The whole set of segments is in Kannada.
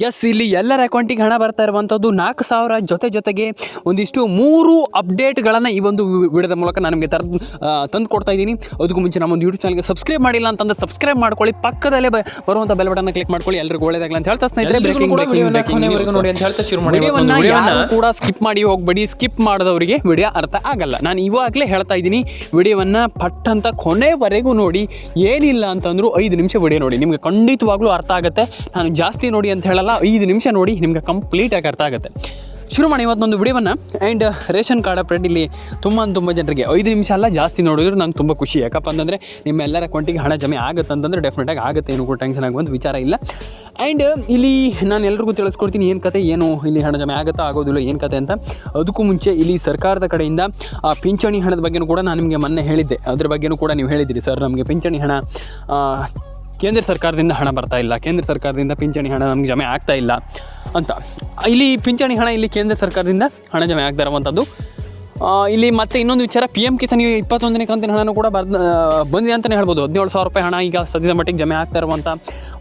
ಎಸ್, ಇಲ್ಲಿ ಎಲ್ಲರ ಅಕೌಂಟಿಗೆ ಹಣ ಬರ್ತಾ ಇರುವಂಥದ್ದು 4,000 ಜೊತೆಗೆ ಒಂದಿಷ್ಟು 3 ಅಪ್ಡೇಟ್ಗಳನ್ನು ಈ ಒಂದು ವಿಡಿಯೋದ ಮೂಲಕ ನಾನು ನಿಮಗೆ ತಂದು ಕೊಡ್ತಾ ಇದ್ದೀನಿ. ಅದಕ್ಕೂ ಮುಂಚೆ ನಮ್ಮೊಂದು ಯೂಟ್ಯೂಬ್ ಚಾನಲ್ಗೆ ಸಬ್ಸ್ಕ್ರೈಬ್ ಮಾಡಿಲ್ಲ ಅಂತಂದ್ರೆ ಸಬ್ಸ್ಕ್ರೈಬ್ ಮಾಡ್ಕೊಳ್ಳಿ, ಪಕ್ಕದಲ್ಲೇ ಬರುವಂಥ ಬೆಲ್ ಬಟನ್ ಕ್ಲಿಕ್ ಮಾಡ್ಕೊಳ್ಳಿ. ಎಲ್ಲರಿಗೂ ಒಳ್ಳೆಯದಾಗಲಿ ಅಂತ ಹೇಳ್ತಾ ಸ್ನೇಹಿತರೆ, ನೋಡಿ ಅಂತ ಹೇಳ್ತಾ ಶುರು ಮಾಡಿ. ವಿಡಿಯೋವನ್ನು ಕೂಡ ಸ್ಕಿಪ್ ಮಾಡಿ ಹೋಗಬೇಡಿ. ಸ್ಕಿಪ್ ಮಾಡಿದವರಿಗೆ ವಿಡಿಯೋ ಅರ್ಥ ಆಗಲ್ಲ. ನಾನು ಇವಾಗಲೇ ಹೇಳ್ತಾ ಇದ್ದೀನಿ, ವಿಡಿಯೋವನ್ನು ಪಟ್ ಅಂತ ಕೊನೆವರೆಗೂ ನೋಡಿ. ಏನಿಲ್ಲ ಅಂತಂದ್ರೂ 5 ನಿಮಿಷ ವಿಡಿಯೋ ನೋಡಿ, ನಿಮಗೆ ಖಂಡಿತವಾಗ್ಲೂ ಅರ್ಥ ಆಗುತ್ತೆ. ನಾನು ಜಾಸ್ತಿ ನೋಡಿ ಅಂತ ಹೇಳಲ್ಲ, 5 ನಿಮಿಷ ನೋಡಿ, ನಿಮಗೆ ಕಂಪ್ಲೀಟಾಗಿ ಅರ್ಥ ಆಗುತ್ತೆ. ಶುರು ಮಾಡಿ ಇವತ್ತೊಂದು ವಿಡಿಯೋವನ್ನು. ಆ್ಯಂಡ್ ರೇಷನ್ ಕಾರ್ಡ್ ಅಪ್ಡೇಟ್ ಇಲ್ಲಿ ತುಂಬ ಜನರಿಗೆ 5 ನಿಮಿಷ ಅಲ್ಲ, ಜಾಸ್ತಿ ನೋಡಿದ್ರು ನಂಗೆ ತುಂಬ ಖುಷಿ. ಯಾಕಪ್ಪ ಅಂತಂದರೆ ನಿಮ್ಮ ಎಲ್ಲರ ಅಕೌಂಟಿಗೆ ಹಣ ಜಮೆ ಆಗುತ್ತೆ ಅಂತಂದರೆ ಡೆಫಿನೆಟಾಗಿ ಆಗುತ್ತೆ, ಏನು ಕೂಡ ಟೆನ್ಷನ್ ಆಗುವಂಥ ವಿಚಾರ ಇಲ್ಲ. ಆ್ಯಂಡ್ ಇಲ್ಲಿ ನಾನು ಎಲ್ರಿಗೂ ತಿಳಿಸ್ಕೊಡ್ತೀನಿ ಏನು ಕತೆ, ಏನು ಇಲ್ಲಿ ಹಣ ಜಮೆ ಆಗುತ್ತಾ ಆಗೋದಿಲ್ಲ ಏನು ಕತೆ ಅಂತ. ಅದಕ್ಕೂ ಮುಂಚೆ ಇಲ್ಲಿ ಸರ್ಕಾರದ ಕಡೆಯಿಂದ ಪಿಂಚಣಿ ಹಣದ ಬಗ್ಗೆಯೂ ಕೂಡ ನಾನು ನಿಮಗೆ ಮೊನ್ನೆ ಹೇಳಿದ್ದೆ. ಅದ್ರ ಬಗ್ಗೆಯೂ ಕೂಡ ನೀವು ಹೇಳಿದ್ದೀರಿ, ಸರ್ ನಮಗೆ ಪಿಂಚಣಿ ಹಣ ಕೇಂದ್ರ ಸರ್ಕಾರದಿಂದ ಹಣ ಬರ್ತಾ ಇಲ್ಲ, ಕೇಂದ್ರ ಸರ್ಕಾರದಿಂದ ಪಿಂಚಣಿ ಹಣ ನಮ್ಗೆ ಜಮೆ ಆಗ್ತಾ ಇಲ್ಲ ಅಂತ. ಇಲ್ಲಿ ಪಿಂಚಣಿ ಹಣ ಇಲ್ಲಿ ಕೇಂದ್ರ ಸರ್ಕಾರದಿಂದ ಹಣ ಜಮೆ ಆಗ್ತಾ ಇರುವಂಥದ್ದು. ಇಲ್ಲಿ ಮತ್ತೆ ಇನ್ನೊಂದು ವಿಚಾರ, PM ಕಿಸಾನ್ 21ನೇ ಕಂತಿನ ಹಣನೂ ಕೂಡ ಬಂದಿದೆ ಅಂತಲೇ ಹೇಳ್ಬೋದು. 17,000 ರೂಪಾಯಿ ಹಣ ಈಗ ಸದ್ಯದ ಮಟ್ಟಿಗೆ ಜಮೆ ಆಗ್ತಾ ಇರುವಂಥ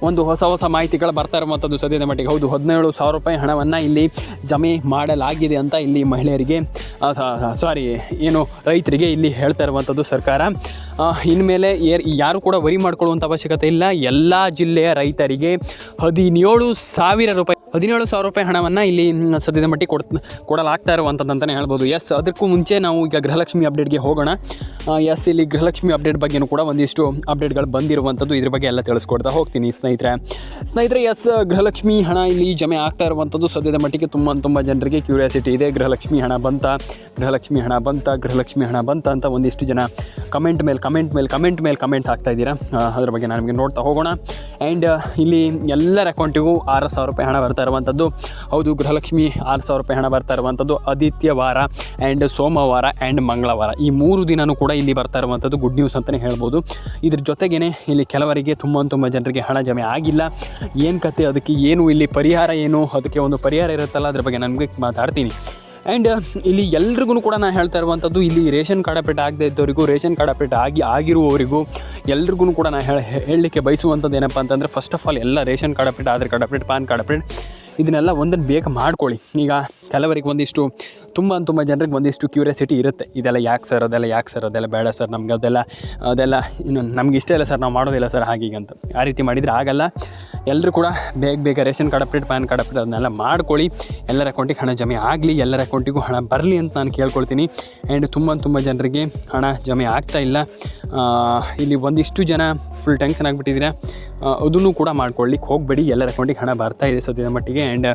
ಒಂದು ಹೊಸ ಮಾಹಿತಿಗಳು ಬರ್ತಾ ಇರುವಂಥದ್ದು ಸದ್ಯದ ಮಟ್ಟಿಗೆ. ಹೌದು, 17,000 ರೂಪಾಯಿ ಹಣವನ್ನು ಇಲ್ಲಿ ಜಮೆ ಮಾಡಲಾಗಿದೆ ಅಂತ ಇಲ್ಲಿ ಮಹಿಳೆಯರಿಗೆ ರೈತರಿಗೆ ಇಲ್ಲಿ ಹೇಳ್ತಾ ಇರುವಂಥದ್ದು ಸರ್ಕಾರ. ಇನ್ಮೇಲೆ ಯಾರು ಕೂಡ ವರಿ ಮಾಡ್ಕೊಳ್ಳುವಂಥ ಅವಶ್ಯಕತೆ ಇಲ್ಲ. ಎಲ್ಲ ಜಿಲ್ಲೆಯ ರೈತರಿಗೆ 17,000 ರೂಪಾಯಿ ಹಣವನ್ನು ಇಲ್ಲಿ ಸದ್ಯದ ಮಟ್ಟಿಗೆ ಕೊಡಲಾಗ್ತಾ ಇರುವಂಥದ್ದು ಅಂತಲೇ ಹೇಳ್ಬೋದು. ಎಸ್, ಅದಕ್ಕೂ ಮುಂಚೆ ನಾವು ಈಗ ಗೃಹಲಕ್ಷ್ಮಿ ಅಪ್ಡೇಟ್ಗೆ ಹೋಗೋಣ. ಎಸ್, ಇಲ್ಲಿ ಗೃಹಲಕ್ಷ್ಮಿ ಅಪ್ಡೇಟ್ ಬಗ್ಗೆಯೂ ಕೂಡ ಒಂದಿಷ್ಟು ಅಪ್ಡೇಟ್ಗಳು ಬಂದಿರುವಂಥದ್ದು, ಇದ್ರ ಬಗ್ಗೆ ಎಲ್ಲ ತಿಳಿಸ್ಕೊಡ್ತಾ ಹೋಗ್ತೀನಿ ಸ್ನೇಹಿತರೆ. ಎಸ್, ಗೃಹಲಕ್ಷ್ಮಿ ಹಣ ಇಲ್ಲಿ ಜಮೆ ಆಗ್ತಾ ಇರುವಂಥದ್ದು ಸದ್ಯದ ಮಟ್ಟಿಗೆ ತುಂಬ ಜನರಿಗೆ ಕ್ಯೂರಿಯಾಸಿಟಿ ಇದೆ. ಗೃಹಲಕ್ಷ್ಮಿ ಹಣ ಬಂತ ಅಂತ ಒಂದಿಷ್ಟು ಜನ ಕಮೆಂಟ್ ಮೇಲೆ ಕಮೆಂಟ್ ಹಾಕ್ತಾ ಇದ್ದೀರಾ. ಅದ್ರ ಬಗ್ಗೆ ನಾನು ನಿಮಗೆ ನೋಡ್ತಾ ಹೋಗೋಣ. ಆ್ಯಂಡ್ ಇಲ್ಲಿ ಎಲ್ಲರ ಅಕೌಂಟಿಗೂ 6,000 ರೂಪಾಯಿ ಹಣ ಬರ್ತಾ ಇರುವಂಥದ್ದು. ಹೌದು, ಗೃಹಲಕ್ಷ್ಮಿ 6,000 ರೂಪಾಯಿ ಹಣ ಬರ್ತಾ ಇರುವಂಥದ್ದು ಆದಿತ್ಯವಾರ ಆ್ಯಂಡ್ ಸೋಮವಾರ ಆ್ಯಂಡ್ ಮಂಗಳವಾರ, ಈ 3 ದಿನವೂ ಕೂಡ ಇಲ್ಲಿ ಬರ್ತಾ ಇರುವಂಥದ್ದು ಗುಡ್ ನ್ಯೂಸ್ ಅಂತಲೇ ಹೇಳ್ಬೋದು. ಇದ್ರ ಜೊತೆಗೇ ಇಲ್ಲಿ ಕೆಲವರಿಗೆ ತುಂಬ ಜನರಿಗೆ ಹಣ ಜಮೆ ಆಗಿಲ್ಲ. ಏನು ಕತೆ, ಅದಕ್ಕೆ ಏನು ಇಲ್ಲಿ ಪರಿಹಾರ, ಏನು ಅದಕ್ಕೆ ಒಂದು ಪರಿಹಾರ ಇರುತ್ತಲ್ಲ, ಅದ್ರ ಬಗ್ಗೆ ನನಗೆ ಮಾತಾಡ್ತೀನಿ. ಆ್ಯಂಡ್ ಇಲ್ಲಿ ಎಲ್ರಿಗೂ ಕೂಡ ನಾನು ಹೇಳ್ತಾ ಇರುವಂಥದ್ದು, ಇಲ್ಲಿ ರೇಷನ್ ಕಾರ್ಡ್ ಅಪ್ಡೇಟ್ ಆಗದೆ ಇದ್ದವರಿಗೂ, ರೇಷನ್ ಕಾರ್ಡ್ ಅಪ್ಡೇಟ್ ಆಗಿರುವವರಿಗೂ ಎಲ್ರಿಗೂ ಕೂಡ ನಾನು ಹೇಳಲಿಕ್ಕೆ ಬಯಸುವಂಥದ್ದು ಏನಪ್ಪ ಅಂತಂದರೆ, ಫಸ್ಟ್ ಆಫ್ ಆಲ್ ಎಲ್ಲ ration card update, Aadhaar card update, PAN card update ಇದನ್ನೆಲ್ಲ ಒಂದನ್ನು ಬೇಗ ಮಾಡ್ಕೊಳ್ಳಿ. ಈಗ ಕೆಲವರಿಗೆ ಒಂದಿಷ್ಟು ತುಂಬ ಜನರಿಗೆ ಒಂದಿಷ್ಟು ಕ್ಯೂರಿಯಾಸಿಟಿ ಇರುತ್ತೆ, ಇದೆಲ್ಲ ಯಾಕೆ ಸರ್, ಅದೆಲ್ಲ ಬೇಡ ಸರ್, ನಮ್ಗೆ ಅದೆಲ್ಲ ಇನ್ನು ನಮ್ಗೆ ಇಷ್ಟ ಇಲ್ಲ ಸರ್, ನಾವು ಮಾಡೋದಿಲ್ಲ ಸರ್ ಹಾಗೀಗೆ ಅಂತ. ಆ ರೀತಿ ಮಾಡಿದರೆ ಆಗಲ್ಲ. ಎಲ್ಲರೂ ಕೂಡ ಬೇಗ ration card update, PAN card update ಅದನ್ನೆಲ್ಲ ಮಾಡ್ಕೊಳ್ಳಿ. ಎಲ್ಲರ ಅಕೌಂಟಿಗೆ ಹಣ ಜಮೆ ಆಗಲಿ, ಎಲ್ಲರ ಅಕೌಂಟಿಗೂ ಹಣ ಬರಲಿ ಅಂತ ನಾನು ಕೇಳ್ಕೊಳ್ತೀನಿ. ಆ್ಯಂಡ್ ತುಂಬ ಜನರಿಗೆ ಹಣ ಜಮೆ ಆಗ್ತಾ ಇಲ್ಲ. ಇಲ್ಲಿ ಒಂದಿಷ್ಟು ಜನ ಫುಲ್ ಟೆನ್ಷನ್ ಆಗಿಬಿಟ್ಟಿದ್ದೀರಾ, ಅದನ್ನು ಕೂಡ ಮಾಡ್ಕೊಳ್ಳಿಕ್ಕೆ ಹೋಗಬೇಡಿ. ಎಲ್ಲರ ಅಕೌಂಟಿಗೆ ಹಣ ಬರ್ತಾ ಇದೆ ಸದ್ಯದ ಮಟ್ಟಿಗೆ. ಆ್ಯಂಡ್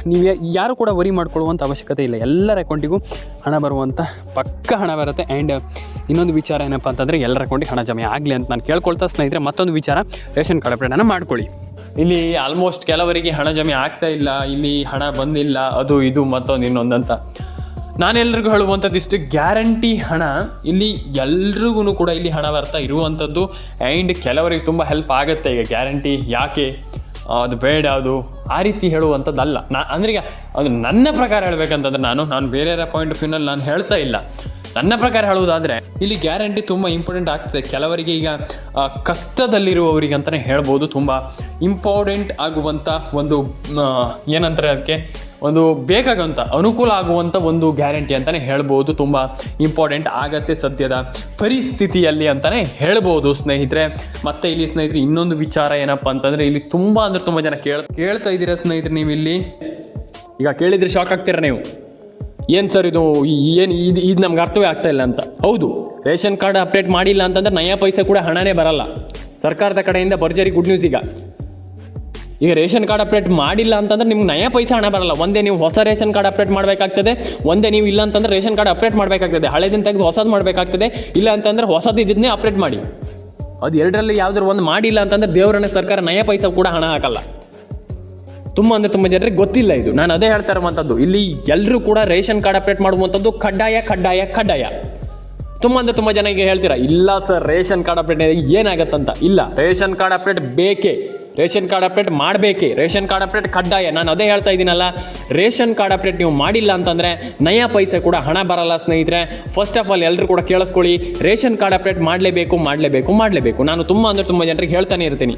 ನೀವು ಯಾರು ಕೂಡ ವರಿ ಮಾಡ್ಕೊಳ್ಳುವಂಥ ಅವಶ್ಯಕತೆ ಇಲ್ಲ, ಎಲ್ಲರ ಅಕೌಂಟಿಗೂ ಹಣ ಬರುವಂಥ ಪಕ್ಕ ಹಣ ಬರುತ್ತೆ. ಆ್ಯಂಡ್ ಇನ್ನೊಂದು ವಿಚಾರ ಏನಪ್ಪ ಅಂತಂದರೆ, ಎಲ್ಲರ ಅಕೌಂಟಿಗೆ ಹಣ ಜಮೆ ಆಗಲಿ ಅಂತ ನಾನು ಕೇಳ್ಕೊಳ್ತಾ ಸ್ನೇಹಿತರೆ. ಮತ್ತೊಂದು ವಿಚಾರ, ರೇಷನ್ ಕಾರ್ಡ್ ಅಪ್ಡೇಟನ್ನು ಮಾಡ್ಕೊಳ್ಳಿ. ಇಲ್ಲಿ ಆಲ್ಮೋಸ್ಟ್ ಕೆಲವರಿಗೆ ಹಣ ಜಮೆ ಆಗ್ತಾ ಇಲ್ಲ, ಇಲ್ಲಿ ಹಣ ಬಂದಿಲ್ಲ, ಅದು ಇದು ಮತ್ತೊಂದು ಇನ್ನೊಂದಂತ. ನಾನೆಲ್ಲರಿಗೂ ಹೇಳುವಂಥದ್ದು ಇಷ್ಟು, ಗ್ಯಾರಂಟಿ ಹಣ ಇಲ್ಲಿ ಎಲ್ರಿಗೂ ಕೂಡ ಇಲ್ಲಿ ಹಣ ಬರ್ತಾ ಇರುವಂಥದ್ದು. ಆ್ಯಂಡ್ ಕೆಲವರಿಗೆ ತುಂಬ ಹೆಲ್ಪ್ ಆಗುತ್ತೆ. ಈಗ ಗ್ಯಾರಂಟಿ ಯಾಕೆ, ಅದು ಬೇಡ, ಅದು ಆ ರೀತಿ ಹೇಳುವಂಥದ್ದಲ್ಲ. ಅಂದರೆ ಈಗ ಅದು ನನ್ನ ಪ್ರಕಾರ ಹೇಳಬೇಕಂತಂದ್ರೆ, ನಾನು ಬೇರೆಯವರ ಪಾಯಿಂಟ್ ಆಫ್ ವ್ಯೂನಲ್ಲಿ ನಾನು ಹೇಳ್ತಾ ಇಲ್ಲ, ನನ್ನ ಪ್ರಕಾರ ಹೇಳುವುದಾದರೆ ಇಲ್ಲಿ ಗ್ಯಾರಂಟಿ ತುಂಬ ಇಂಪಾರ್ಟೆಂಟ್ ಆಗ್ತದೆ. ಕೆಲವರಿಗೆ ಈಗ ಕಷ್ಟದಲ್ಲಿರುವವರಿಗೆ ಅಂತಲೇ ಹೇಳ್ಬೋದು, ತುಂಬ ಇಂಪಾರ್ಟೆಂಟ್ ಆಗುವಂಥ ಒಂದು ಏನಂತಾರೆ ಅದಕ್ಕೆ, ಒಂದು ಬೇಕಾಗುವಂಥ ಅನುಕೂಲ ಆಗುವಂಥ ಒಂದು ಗ್ಯಾರಂಟಿ ಅಂತಲೇ ಹೇಳ್ಬೋದು. ತುಂಬ ಇಂಪಾರ್ಟೆಂಟ್ ಆಗತ್ತೆ ಸದ್ಯದ ಪರಿಸ್ಥಿತಿಯಲ್ಲಿ ಅಂತಲೇ ಹೇಳ್ಬೋದು ಸ್ನೇಹಿತರೆ. ಮತ್ತು ಇಲ್ಲಿ ಸ್ನೇಹಿತರೆ ಇನ್ನೊಂದು ವಿಚಾರ ಏನಪ್ಪ ಅಂತಂದರೆ, ಇಲ್ಲಿ ತುಂಬ ಜನ ಕೇಳ್ತಾ ಇದ್ದೀರಾ ಸ್ನೇಹಿತರೆ. ನೀವು ಇಲ್ಲಿ ಈಗ ಕೇಳಿದರೆ ಶಾಕ್ ಆಗ್ತೀರಾ ನೀವು, ಏನು ಸರ್ ಇದು, ಇದು ನಮ್ಗೆ ಅರ್ಥವೇ ಆಗ್ತಾ ಇಲ್ಲ ಅಂತ. ಹೌದು, ರೇಷನ್ ಕಾರ್ಡ್ ಅಪ್ಡೇಟ್ ಮಾಡಿಲ್ಲ ಅಂತಂದ್ರೆ ನಯಾ ಪೈಸೆ ಕೂಡ ಹಣನೇ ಬರಲ್ಲ. ಸರ್ಕಾರದ ಕಡೆಯಿಂದ ಭರ್ಜರಿ ಗುಡ್ ನ್ಯೂಸ್. ಈಗ ರೇಷನ್ ಕಾರ್ಡ್ ಅಪ್ಡೇಟ್ ಮಾಡಿಲ್ಲ ಅಂತಂದ್ರೆ ನಿಮ್ಗೆ ನಯಾ ಪೈಸೆ ಹಣ ಬರಲ್ಲ. ಒಂದೇ ನೀವು ಹೊಸ ರೇಷನ್ ಕಾರ್ಡ್ ಅಪ್ಡೇಟ್ ಮಾಡಬೇಕಾಗ್ತದೆ, ಒಂದೇ ನೀವು ಇಲ್ಲ ಅಂತಂದ್ರೆ ರೇಷನ್ ಕಾರ್ಡ್ ಅಪ್ಡೇಟ್ ಮಾಡಬೇಕಾಗ್ತದೆ. ಹಳೆದಿನ ತೆಗೆದು ಹೊಸದು ಮಾಡಬೇಕಾಗ್ತದೆ, ಇಲ್ಲ ಅಂತಂದ್ರೆ ಹೊಸದು ಇದನ್ನೇ ಅಪ್ಡೇಟ್ ಮಾಡಿ. ಅದು ಎರಡರಲ್ಲಿ ಯಾವುದಾದ್ರು ಒಂದು ಮಾಡಿಲ್ಲ ಅಂತಂದ್ರೆ ದೇವರನ್ನ ಸರ್ಕಾರ ನಯಾ ಪೈಸೆ ಕೂಡ ಹಣ ಹಾಕಲ್ಲ. ತುಂಬ ಜನರಿಗೆ ಗೊತ್ತಿಲ್ಲ ಇದು. ನಾನು ಅದೇ ಹೇಳ್ತಾ ಇರುವಂಥದ್ದು, ಇಲ್ಲಿ ಎಲ್ಲರೂ ಕೂಡ ರೇಷನ್ ಕಾರ್ಡ್ ಅಪ್ಡೇಟ್ ಮಾಡುವಂಥದ್ದು ಕಡ್ಡಾಯ. ತುಂಬ ಜನ ಈಗ ಹೇಳ್ತೀರಾ, ಇಲ್ಲ ಸರ್ ರೇಷನ್ ಕಾರ್ಡ್ ಅಪ್ಡೇಟ್ ಏನಾಗತ್ತಂತ. ಇಲ್ಲ, ರೇಷನ್ ಕಾರ್ಡ್ ಅಪ್ಡೇಟ್ ಬೇಕೇ, ರೇಷನ್ ಕಾರ್ಡ್ ಅಪ್ಡೇಟ್ ಮಾಡಬೇಕೇ, ರೇಷನ್ ಕಾರ್ಡ್ ಅಪ್ಡೇಟ್ ಕಡ್ಡಾಯ. ನಾನು ಅದೇ ಹೇಳ್ತಾ ಇದ್ದೀನಲ್ಲ, ರೇಷನ್ ಕಾರ್ಡ್ ಅಪ್ಡೇಟ್ ನೀವು ಮಾಡಿಲ್ಲ ಅಂತಂದರೆ ನಯಾ ಪೈಸೆ ಕೂಡ ಹಣ ಬರಲ್ಲ ಸ್ನೇಹಿತರೆ. ಫಸ್ಟ್ ಆಫ್ ಆಲ್ ಎಲ್ಲರೂ ಕೂಡ ಕೇಳಿಸ್ಕೊಳ್ಳಿ, ರೇಷನ್ ಕಾರ್ಡ್ ಅಪ್ಡೇಟ್ ಮಾಡಲೇಬೇಕು. ನಾನು ತುಂಬ ಜನರಿಗೆ ಹೇಳ್ತಾನೆ ಇರ್ತೀನಿ.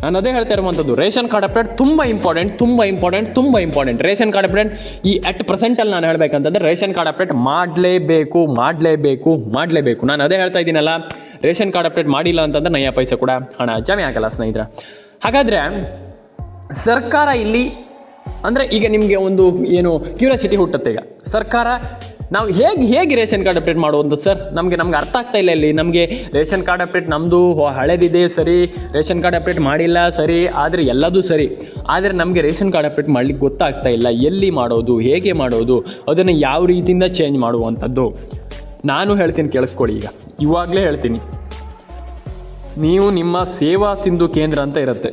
ನಾನು ಅದೇ ಹೇಳ್ತಾ ಇರುವಂಥದ್ದು, ರೇಷನ್ ಕಾರ್ಡ್ ಅಪ್ಡೇಟ್ ತುಂಬ ಇಂಪಾರ್ಟೆಂಟ್. ರೇಷನ್ ಕಾರ್ಡ್ ಅಪ್ಡೇಟ್ ಈ ಅಟ್ ಪ್ರೆಸೆಂಟಲ್ಲಿ ನಾನು ಹೇಳಬೇಕಂತಂದರೆ ರೇಷನ್ ಕಾರ್ಡ್ ಅಪ್ಡೇಟ್ ಮಾಡಲೇಬೇಕು. ನಾನು ಅದೇ ಹೇಳ್ತಾ ಇದ್ದೀನಲ್ಲ, ರೇಷನ್ ಕಾರ್ಡ್ ಅಪ್ಡೇಟ್ ಮಾಡಿಲ್ಲ ಅಂತಂದ್ರೆ ನಯ ಪೈಸೆ ಕೂಡ ಹಣ ಜಮೆ ಆಗಲ್ಲ ಸ್ನೇಹಿತರೆ. ಹಾಗಾದರೆ ಸರ್ಕಾರ ಇಲ್ಲಿ ಅಂದರೆ ಈಗ ನಿಮಗೆ ಒಂದು ಏನು ಕ್ಯೂರಿಯಾಸಿಟಿ ಹುಟ್ಟುತ್ತೆ, ಈಗ ಸರ್ಕಾರ ನಾವು ಹೇಗೆ ರೇಷನ್ ಕಾರ್ಡ್ ಅಪ್ಡೇಟ್ ಮಾಡುವಂಥ ಸರ್, ನಮಗೆ ಅರ್ಥ ಆಗ್ತಾ ಇಲ್ಲ. ಇಲ್ಲಿ ನಮಗೆ ರೇಷನ್ ಕಾರ್ಡ್ ಅಪ್ಡೇಟ್ ನಮ್ಮದು ಹಳೆದಿದೆ ಸರಿ, ರೇಷನ್ ಕಾರ್ಡ್ ಅಪ್ಡೇಟ್ ಮಾಡಿಲ್ಲ ಸರಿ, ಆದರೆ ಎಲ್ಲದೂ ಸರಿ, ಆದರೆ ನಮಗೆ ರೇಷನ್ ಕಾರ್ಡ್ ಅಪ್ಡೇಟ್ ಮಾಡಲಿಕ್ಕೆ ಗೊತ್ತಾಗ್ತಾ ಇಲ್ಲ. ಎಲ್ಲಿ ಮಾಡೋದು, ಹೇಗೆ ಮಾಡೋದು, ಅದನ್ನು ಯಾವ ರೀತಿಯಿಂದ ಚೇಂಜ್ ಮಾಡುವಂಥದ್ದು ನಾನು ಹೇಳ್ತೀನಿ, ಕೇಳಿಸ್ಕೊಳ್ಳಿ. ಇವಾಗಲೇ ಹೇಳ್ತೀನಿ, ನೀವು ನಿಮ್ಮ ಸೇವಾ ಸಿಂಧು ಕೇಂದ್ರ ಅಂತ ಇರುತ್ತೆ,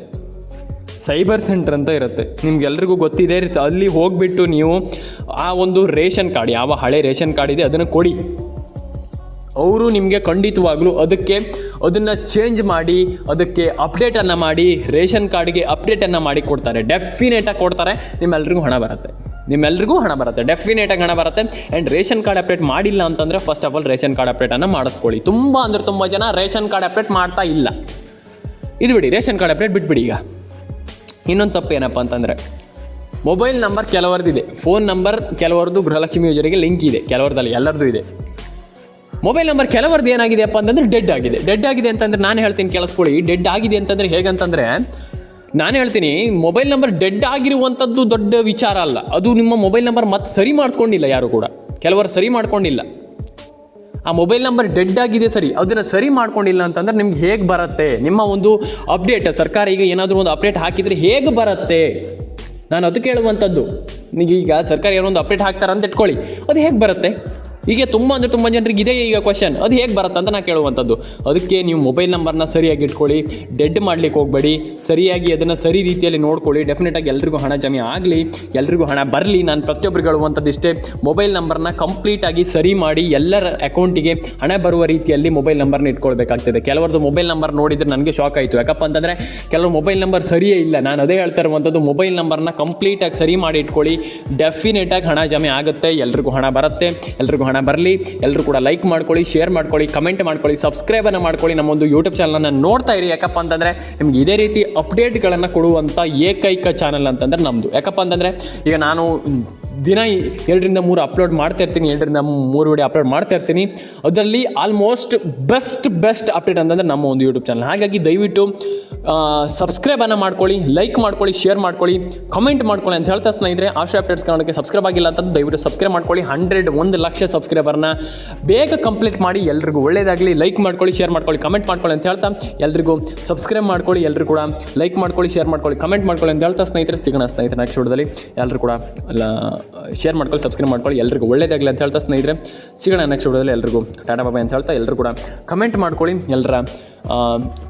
ಸೈಬರ್ ಸೆಂಟರ್ ಅಂತ ಇರುತ್ತೆ, ನಿಮ್ಗೆಲ್ರಿಗೂ ಗೊತ್ತಿದೆ. ಅಲ್ಲಿ ಹೋಗಿಬಿಟ್ಟು ನೀವು ಆ ಒಂದು ರೇಷನ್ ಕಾರ್ಡ್, ಯಾವ ಹಳೆ ರೇಷನ್ ಕಾರ್ಡ್ ಇದೆ ಅದನ್ನು ಕೊಡಿ. ಅವರು ನಿಮಗೆ ಖಂಡಿತವಾಗ್ಲೂ ಅದನ್ನು ಚೇಂಜ್ ಮಾಡಿ, ಅದಕ್ಕೆ ಅಪ್ಡೇಟನ್ನು ಮಾಡಿ, ರೇಷನ್ ಕಾರ್ಡ್ಗೆ ಅಪ್ಡೇಟನ್ನು ಮಾಡಿ ಕೊಡ್ತಾರೆ. ಡೆಫಿನೇಟಾಗಿ ಕೊಡ್ತಾರೆ. ನಿಮ್ಮೆಲ್ರಿಗೂ ಹಣ ಬರುತ್ತೆ, ಡೆಫಿನೇಟಾಗಿ ಹಣ ಬರುತ್ತೆ. ಆ್ಯಂಡ್ ರೇಷನ್ ಕಾರ್ಡ್ ಅಪ್ಡೇಟ್ ಮಾಡಿಲ್ಲ ಅಂತಂದರೆ first of all ration card ಅಪ್ಡೇಟನ್ನು ಮಾಡಿಸ್ಕೊಳ್ಳಿ. ತುಂಬ ಜನ ರೇಷನ್ ಕಾರ್ಡ್ ಅಪ್ಡೇಟ್ ಮಾಡ್ತಾ ಇಲ್ಲ. ಇದು ಬಿಡಿ, ರೇಷನ್ ಕಾರ್ಡ್ ಅಪ್ಡೇಟ್ ಬಿಟ್ಬಿಡಿ. ಈಗ ಇನ್ನೊಂದು ತಪ್ಪು ಏನಪ್ಪ ಅಂತಂದರೆ, ಮೊಬೈಲ್ ನಂಬರ್ ಕೆಲವರದಿದೆ, ಫೋನ್ ನಂಬರ್ ಕೆಲವರದು ಗೃಹಲಕ್ಷ್ಮಿ ಯೋಜನೆಗೆ ಲಿಂಕ್ ಇದೆ, ಕೆಲವರದಲ್ಲಿ ಎಲ್ಲರದು ಇದೆ. ಮೊಬೈಲ್ ನಂಬರ್ ಕೆಲವರದ್ದು ಏನಾಗಿದೆಯಪ್ಪ ಅಂತಂದರೆ ಡೆಡ್ ಆಗಿದೆ ಅಂತಂದರೆ ನಾನು ಹೇಳ್ತೀನಿ, ಕೇಳಿಸ್ಕೊಳ್ಳಿ. ಡೆಡ್ ಆಗಿದೆ ಅಂತಂದರೆ ಹೇಗಂತಂದರೆ, ನಾನು ಹೇಳ್ತೀನಿ, ಮೊಬೈಲ್ ನಂಬರ್ ಡೆಡ್ ಆಗಿರುವಂಥದ್ದು ದೊಡ್ಡ ವಿಚಾರ ಅಲ್ಲ. ಅದು ನಿಮ್ಮ ಮೊಬೈಲ್ ನಂಬರ್ ಮತ್ತೆ ಸರಿ ಮಾಡಿಸ್ಕೊಂಡಿಲ್ಲ, ಯಾರು ಕೂಡ ಕೆಲವರು ಸರಿ ಮಾಡ್ಕೊಂಡಿಲ್ಲ. ಆ ಮೊಬೈಲ್ ನಂಬರ್ ಡೆಡ್ ಆಗಿದೆ ಸರಿ, ಅದನ್ನು ಸರಿ ಮಾಡ್ಕೊಂಡಿಲ್ಲ ಅಂತಂದ್ರೆ ನಿಮ್ಗೆ ಹೇಗೆ ಬರುತ್ತೆ ನಿಮ್ಮ ಒಂದು ಅಪ್ಡೇಟ್? ಸರ್ಕಾರ ಈಗ ಏನಾದರೂ ಒಂದು ಅಪ್ಡೇಟ್ ಹಾಕಿದರೆ ಹೇಗೆ ಬರುತ್ತೆ? ನಾನು ಅದಕ್ಕೆ ಹೇಳುವಂಥದ್ದು. ಈಗ ಸರ್ಕಾರ ಏನೋ ಒಂದು ಅಪ್ಡೇಟ್ ಹಾಕ್ತಾರೆ ಅಂತ ಇಟ್ಕೊಳ್ಳಿ, ಅದು ಹೇಗೆ ಬರುತ್ತೆ? ಹೀಗೆ ತುಂಬ ಜನರಿಗೆ ಇದೇ ಈಗ ಕ್ವಶನ್, ಅದು ಹೇಗೆ ಬರುತ್ತೆ ಅಂತ ನಾನು ಕೇಳುವಂಥದ್ದು. ಅದಕ್ಕೆ ನೀವು ಮೊಬೈಲ್ ನಂಬರ್ನ ಸರಿಯಾಗಿ ಇಟ್ಕೊಳ್ಳಿ, ಡೆಡ್ ಮಾಡಲಿಕ್ಕೆ ಹೋಗಬೇಡಿ, ಸರಿಯಾಗಿ ಅದನ್ನು ಸರಿ ರೀತಿಯಲ್ಲಿ ನೋಡ್ಕೊಳ್ಳಿ. ಡೆಫಿನೆಟಾಗಿ ಎಲ್ರಿಗೂ ಹಣ ಜಮೆ ಆಗಲಿ, ಎಲ್ರಿಗೂ ಹಣ ಬರಲಿ. ನಾನು ಪ್ರತಿಯೊಬ್ಬರಿಗೆ ಹೇಳುವಂಥದ್ದು ಇಷ್ಟೇ, ಮೊಬೈಲ್ ನಂಬರ್ನ ಕಂಪ್ಲೀಟಾಗಿ ಸರಿ ಮಾಡಿ ಎಲ್ಲರ ಅಕೌಂಟಿಗೆ ಹಣ ಬರುವ ರೀತಿಯಲ್ಲಿ ಮೊಬೈಲ್ ನಂಬರ್ನ ಇಟ್ಕೊಳ್ಬೇಕಾಗ್ತದೆ. ಕೆಲವರದ್ದು ಮೊಬೈಲ್ ನಂಬರ್ ನೋಡಿದರೆ ನನಗೆ ಶಾಕ್ ಆಯಿತು. ಯಾಕಪ್ಪ ಅಂತಂದರೆ ಕೆಲವರು ಮೊಬೈಲ್ ನಂಬರ್ ಸರಿಯೇ ಇಲ್ಲ. ನಾನು ಅದೇ ಹೇಳ್ತಾ ಇರುವಂಥದ್ದು, ಮೊಬೈಲ್ ನಂಬರ್ನ ಕಂಪ್ಲೀಟಾಗಿ ಸರಿ ಮಾಡಿ ಇಟ್ಕೊಳ್ಳಿ. ಡೆಫಿನೆಟಾಗಿ ಹಣ ಜಮೆ ಆಗುತ್ತೆ, ಎಲ್ರಿಗೂ ಹಣ ಬರುತ್ತೆ, ಎಲ್ರಿಗೂ ಹಣ ಬರಲಿ. ಎಲ್ಲರೂ ಕೂಡ ಲೈಕ್ ಮಾಡ್ಕೊಳ್ಳಿ, ಶೇರ್ ಮಾಡ್ಕೊಳ್ಳಿ, ಕಮೆಂಟ್ ಮಾಡ್ಕೊಳ್ಳಿ, ಸಬ್ಸ್ಕ್ರೈಬನ್ನು ಮಾಡ್ಕೊಳ್ಳಿ. ನಮ್ಮೊಂದು ಯೂಟ್ಯೂಬ್ ಚಾನಲನ್ನು ನೋಡ್ತಾ ಇರಿ. ಯಾಕಪ್ಪ ಅಂತಂದರೆ ನಿಮ್ಗೆ ಇದೇ ರೀತಿ ಅಪ್ಡೇಟ್ಗಳನ್ನು ಕೊಡುವಂಥ ಏಕೈಕ ಚಾನಲ್ ಅಂತಂದರೆ ನಮ್ಮದು. ಯಾಕಪ್ಪ ಅಂತಂದರೆ ಈಗ ನಾನು ದಿನ 2 ರಿಂದ 3 ಅಪ್ಲೋಡ್ ಮಾಡ್ತಾ ಇರ್ತೀನಿ, 2 ರಿಂದ 3 ವಿಡಿಯೋ ಅಪ್ಲೋಡ್ ಮಾಡ್ತಾ ಇರ್ತೀನಿ. ಅದರಲ್ಲಿ ಆಲ್ಮೋಸ್ಟ್ ಬೆಸ್ಟ್ ಅಪ್ಡೇಟ್ ಅಂತಂದರೆ ನಮ್ಮ ಒಂದು ಯೂಟ್ಯೂಬ್ ಚಾನಲ್. ಹಾಗಾಗಿ ದಯವಿಟ್ಟು ಸಬ್ಸ್ಕ್ರೈಬನ್ನು ಮಾಡ್ಕೊಳ್ಳಿ, ಲೈಕ್ ಮಾಡ್ಕೊಳ್ಳಿ, ಶೇರ್ ಮಾಡ್ಕೊಳ್ಳಿ, ಕಮೆಂಟ್ ಮಾಡ್ಕೊಳ್ಳಿ ಅಂತ ಹೇಳ್ತಾ ಸ್ನೇಹಿತರೆ, ಆಶ್ರಯ ಅಪ್ಡೇಟ್ಸ್ ಕನ್ನಡಕ್ಕೆ ಸಬ್ಸ್ಕ್ರೈಬ್ ಆಗಿಲ್ಲ ಅಂತಂದು ದಯವಿಟ್ಟು ಸಬ್ಸ್ಕ್ರೈಬ್ ಮಾಡ್ಕೊಳ್ಳಿ. 1 ಲಕ್ಷ ಸಬ್ಸ್ಕ್ರೈಬರ್ನ ಬೇಗ ಕಂಪ್ಲೀಟ್ ಮಾಡಿ. ಎಲ್ರಿಗೂ ಒಳ್ಳೆಯದಾಗಲಿ. ಲೈಕ್ ಮಾಡ್ಕೊಳ್ಳಿ, ಶೇರ್ ಮಾಡ್ಕೊಳ್ಳಿ, ಕಮೆಂಟ್ ಮಾಡ್ಕೊಳ್ಳಿ ಅಂತ ಹೇಳ್ತಾ ಎಲ್ರಿಗೂ ಸಬ್ಸ್ಕ್ರೈಬ್ ಮಾಡ್ಕೊಳ್ಳಿ, ಎಲ್ಲರೂ ಕೂಡ ಲೈಕ್ ಮಾಡ್ಕೊಳ್ಳಿ, ಶೇರ್ ಮಾಡ್ಕೊಳ್ಳಿ, ಕಮೆಂಟ್ ಮಾಡ್ಕೊಳ್ಳಿ ಅಂತ ಹೇಳ್ತಾ ಸ್ನೇಹಿತರೆ, ಸಿಗೋಣ ಸ್ನೇಹಿತರೆ ನೆಕ್ಸ್ಟ್ ವಿಡಿಯೋದಲ್ಲಿ. ಎಲ್ಲರೂ ಕೂಡ ಶೇರ್ ಮಾಡ್ಕೊಳ್ಳಿ, ಸಬ್ಸ್ಕ್ರೈಬ್ ಮಾಡ್ಕೊಳ್ಳಿ, ಎಲ್ರಿಗೂ ಒಳ್ಳೆಯದಾಗಲಿ ಅಂತ ಹೇಳ್ತಾ ಸ್ನೇಹಿತರೆ, ಸಿಗೋಣ ನೆಕ್ಸ್ಟ್ ವಿಡಿಯೋದಲ್ಲಿ. ಎಲ್ರಿಗೂ ಟಾಟಾ ಬಾಬಾ ಅಂತ ಹೇಳ್ತಾ ಎಲ್ಲರೂ ಕೂಡ ಕಮೆಂಟ್ ಮಾಡ್ಕೊಳ್ಳಿ. ಎಲ್ಲರ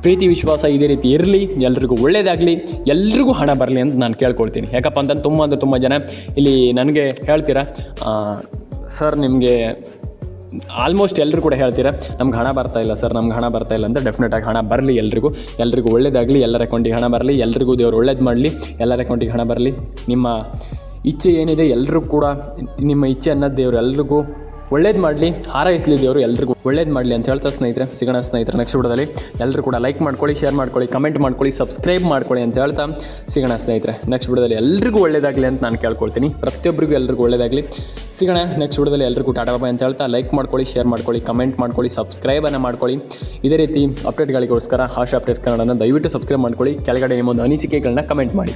ಪ್ರೀತಿ ವಿಶ್ವಾಸ ಇದೇ ರೀತಿ ಇರಲಿ, ಎಲ್ರಿಗೂ ಒಳ್ಳೆಯದಾಗಲಿ, ಎಲ್ರಿಗೂ ಹಣ ಬರಲಿ ಅಂತ ನಾನು ಕೇಳ್ಕೊಳ್ತೀನಿ. ಯಾಕಪ್ಪ ಅಂತಂದ್ರೆ ತುಂಬ ಜನ ಇಲ್ಲಿ ನನಗೆ ಹೇಳ್ತೀರಾ, ಸರ್ ನಿಮಗೆ ಆಲ್ಮೋಸ್ಟ್ ಎಲ್ಲರೂ ಕೂಡ ಹೇಳ್ತೀರಾ ನಮ್ಗೆ ಹಣ ಬರ್ತಾ ಇಲ್ಲ ಸರ್, ನಮ್ಗೆ ಹಣ ಬರ್ತಾ ಇಲ್ಲ ಅಂತ. ಡೆಫಿನೆಟಾಗಿ ಹಣ ಬರಲಿ, ಎಲ್ರಿಗೂ ಒಳ್ಳೆಯದಾಗಲಿ, ಎಲ್ಲರ ಅಕೌಂಟಿಗೆ ಹಣ ಬರಲಿ, ಎಲ್ರಿಗೂ ದೇವರು ಒಳ್ಳೇದು ಮಾಡಲಿ, ಎಲ್ಲರ ಅಕೌಂಟಿಗೆ ಹಣ ಬರಲಿ. ನಿಮ್ಮ ಇಚ್ಛೆ ಏನಿದೆ ಎಲ್ಲರೂ ಕೂಡ ನಿಮ್ಮ ಇಚ್ಛೆ ಅನ್ನೋದು ದೇವರು ಎಲ್ರಿಗೂ ಒಳ್ಳೇದು ಮಾಡಲಿ, ಹಾರೈಸಲಿ ದೇವರು ಎಲ್ರಿಗೂ ಒಳ್ಳೇದು ಮಾಡಲಿ ಅಂತ ಹೇಳ್ತಾ ಸ್ನೇಹಿತರೆ, ಸಿಗೋಣ ಸ್ನೇಹಿತರೆ ನೆಕ್ಸ್ಟ್ ವಿಡಿಯೋದಲ್ಲಿ. ಎಲ್ಲರೂ ಕೂಡ ಲೈಕ್ ಮಾಡ್ಕೊಳ್ಳಿ, ಶೇರ್ ಮಾಡ್ಕೊಳ್ಳಿ, ಕಮೆಂಟ್ ಮಾಡ್ಕೊಳ್ಳಿ, ಸಬ್ಸ್ಕ್ರೈಬ್ ಮಾಡ್ಕೊಳ್ಳಿ ಅಂತ ಹೇಳ್ತಾ ಸಿಗೋಣ ಸ್ನೇಹಿತರೆ ನೆಕ್ಸ್ಟ್ ವಿಡಿಯೋದಲ್ಲಿ. ಎಲ್ರಿಗೂ ಒಳ್ಳೇದಾಗಲಿ ಅಂತ ನಾನು ಕೇಳ್ಕೊಳ್ತೀನಿ, ಪ್ರತಿಯೊಬ್ಬರಿಗೂ ಎಲ್ರಿಗೂ ಒಳ್ಳೇದಾಗಲಿ. ಸಿಗೋಣ ನೆಕ್ಸ್ಟ್ ವಿಡಿಯೋದಲ್ಲಿ. ಎಲ್ರಿಗೂ ಟಾಟಾ ಬಾಬಾ ಅಂತ ಹೇಳ್ತಾ ಲೈಕ್ ಮಾಡ್ಕೊಳ್ಳಿ, ಶೇರ್ ಮಾಡ್ಕೊಳ್ಳಿ, ಕಮೆಂಟ್ ಮಾಡ್ಕೊಳ್ಳಿ, ಸಬ್ಸ್ಕ್ರೈಬನ್ನು ಮಾಡ್ಕೊಳ್ಳಿ. ಇದೇ ರೀತಿ ಅಪ್ಡೇಟ್ಗಳಿಗೋಸ್ಕರ ಆಶಾ ಅಪ್ಡೇಟ್ ಕನ್ನಡನ ದಯವಿಟ್ಟು ಸಬ್ಸ್ಕ್ರೈಬ್ ಮಾಡ್ಕೊಳ್ಳಿ. ಕೆಳಗಡೆ ನಿಮ್ಮೊಂದು ಅನಿಸಿಕೆಗಳನ್ನ ಕಮೆಂಟ್ ಮಾಡಿ.